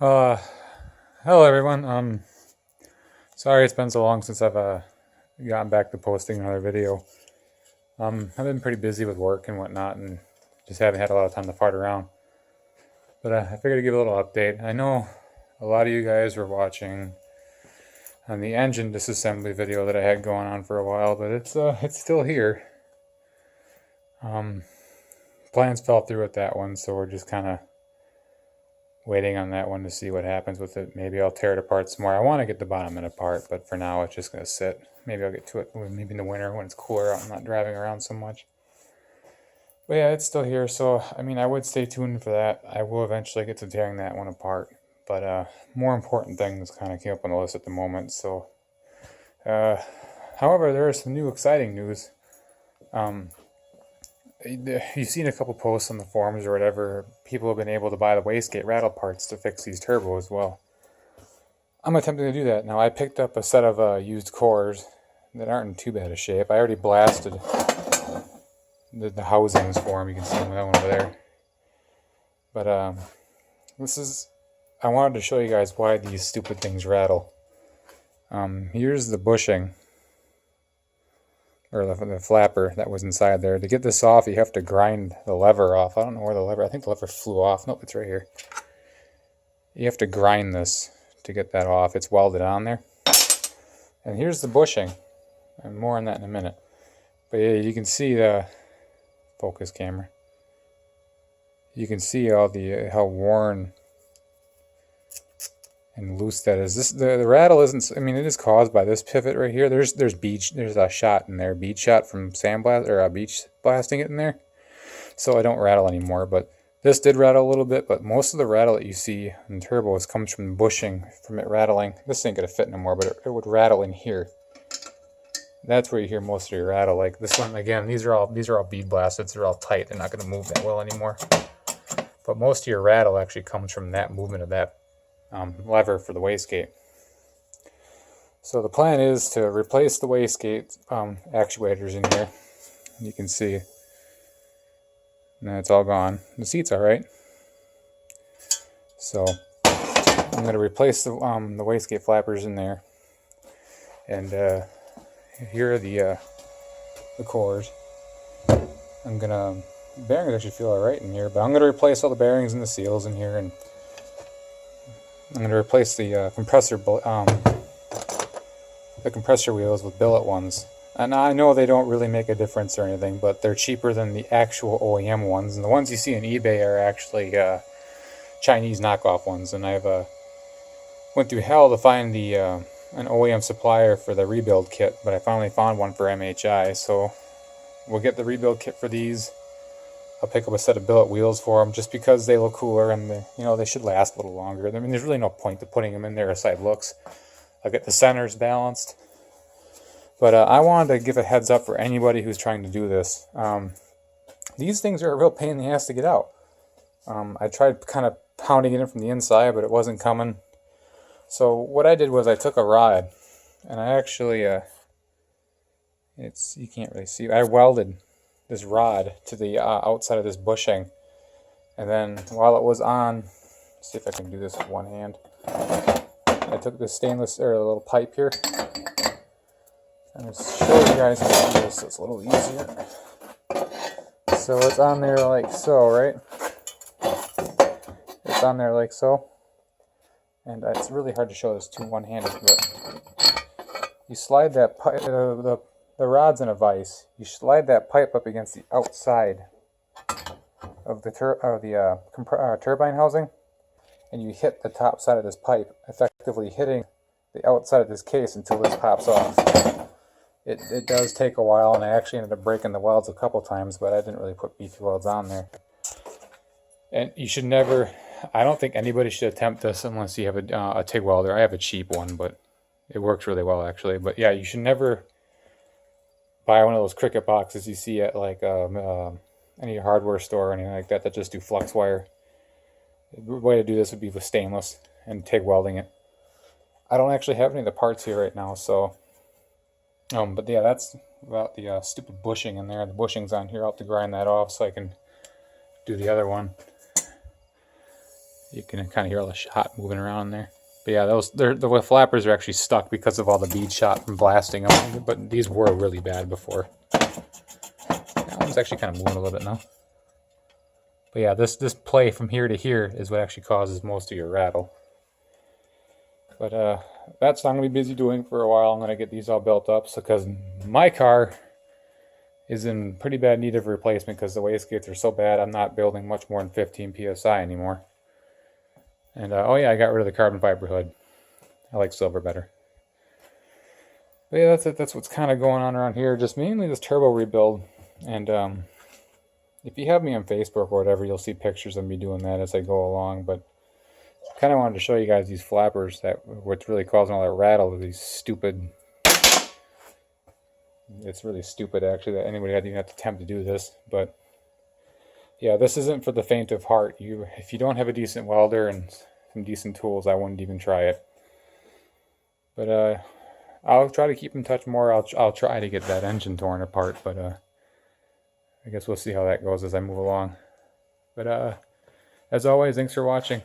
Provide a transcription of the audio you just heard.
Uh, Hello everyone. Sorry it's been so long since I've gotten back to posting another video. I've been pretty busy with work and whatnot, and just haven't had a lot of time to fart around. But I figured to give a little update. I know a lot of you guys were watching on the engine disassembly video that I had going on for a while, but it's still here. Plans fell through with that one, so we're just kind of waiting on that one to see what happens with it. Maybe I'll tear it apart some more. I want to get the bottom end apart, but for now it's just going to sit. Maybe I'll get to it maybe in the winter when it's cooler out and not driving around so much. But yeah, it's still here, so I mean, I would stay tuned for that. I will eventually get to tearing that one apart, but more important things kind of came up on the list at the moment. So, however, there is some new exciting news. You've seen a couple posts on the forums or whatever. People have been able to buy the wastegate rattle parts to fix these turbos. Well, I'm attempting to do that now. I picked up a set of used cores that aren't in too bad a shape. I already blasted the housings for them. You can see them, that one over there. But I wanted to show you guys why these stupid things rattle. Here's the bushing, or the flapper that was inside there. To get this off, you have to grind the lever off. I don't know where the lever, I think the lever flew off. Nope, it's right here. You have to grind this to get that off. It's welded on there. And here's the bushing. And more on that in a minute. But yeah, you can see the focus camera. You can see all the how worn and loose that is. The rattle isn't. I mean, it is caused by this pivot right here. There's a shot in there, bead shot from sandblast or beach blasting it in there. So I don't rattle anymore. But this did rattle a little bit. But most of the rattle that you see in turbos comes from the bushing, from it rattling. This ain't gonna fit no more, but it would rattle in here. That's where you hear most of your rattle. Like this one, again, these are all bead blasted. They're all tight. They're not gonna move that well anymore. But most of your rattle actually comes from that movement of that lever for the wastegate. So the plan is to replace the wastegate actuators in here. You can see, and it's all gone. The seat's all right. So I'm going to replace the wastegate flappers in there, and here are the cores. I'm gonna bearings actually feel all right in here, but I'm gonna replace all the bearings and the seals in here, and I'm going to replace the compressor wheels with billet ones. And I know they don't really make a difference or anything, but they're cheaper than the actual OEM ones. And the ones you see on eBay are actually Chinese knockoff ones. And I've went through hell to find the an OEM supplier for the rebuild kit, but I finally found one for MHI. So we'll get the rebuild kit for these. I'll pick up a set of billet wheels for them just because they look cooler and they should last a little longer. I mean, there's really no point to putting them in there aside looks. I'll get the centers balanced. But I wanted to give a heads up for anybody who's trying to do this. These things are a real pain in the ass to get out. I tried kind of pounding it in from the inside, but it wasn't coming. So what I did was I took a rod, and I actually, you can't really see, I welded this rod to the outside of this bushing, and then while it was on, let's see if I can do this with one hand. I took this stainless or a little pipe here, and I'll show you guys how to do this so it's a little easier. So it's on there like so, right? It's on there like so, and it's really hard to show this one-handed, but you slide that pipe, the rod's in a vise. You slide that pipe up against the outside of the turbine housing, and you hit the top side of this pipe, effectively hitting the outside of this case until this pops off. It does take a while, and I actually ended up breaking the welds a couple times, but I didn't really put beefy welds on there. And you should never, I don't think anybody should attempt this unless you have a TIG welder. I have a cheap one, but it works really well actually. But yeah, you should never buy one of those Cricut boxes you see at like any hardware store or anything like that that just do flux wire. The way to do this would be with stainless and TIG welding it. I don't actually have any of the parts here right now, so but yeah, that's about the stupid bushing in there. The bushing's on here. I'll have to grind that off so I can do the other one. You can kind of hear all the shot moving around there. But yeah, the flappers are actually stuck because of all the bead shot from blasting them. But these were really bad before. That one's actually kind of moving a little bit now. But yeah, this play from here to here is what actually causes most of your rattle. But that's what I'm going to be busy doing for a while. I'm going to get these all built up, because my car is in pretty bad need of replacement because the wastegates are so bad. I'm not building much more than 15 psi anymore. And oh yeah, I got rid of the carbon fiber hood. I like silver better. But yeah, that's it. That's what's kind of going on around here. Just mainly this turbo rebuild. And if you have me on Facebook or whatever, you'll see pictures of me doing that as I go along. But kind of wanted to show you guys these flappers, that what's really causing all that rattle is these stupid. It's really stupid actually that anybody had to even have to attempt to do this. But yeah, this isn't for the faint of heart. If you don't have a decent welder and some decent tools, I wouldn't even try it. But I'll try to keep in touch more. I'll try to get that engine torn apart, but I guess we'll see how that goes as I move along. But as always, thanks for watching.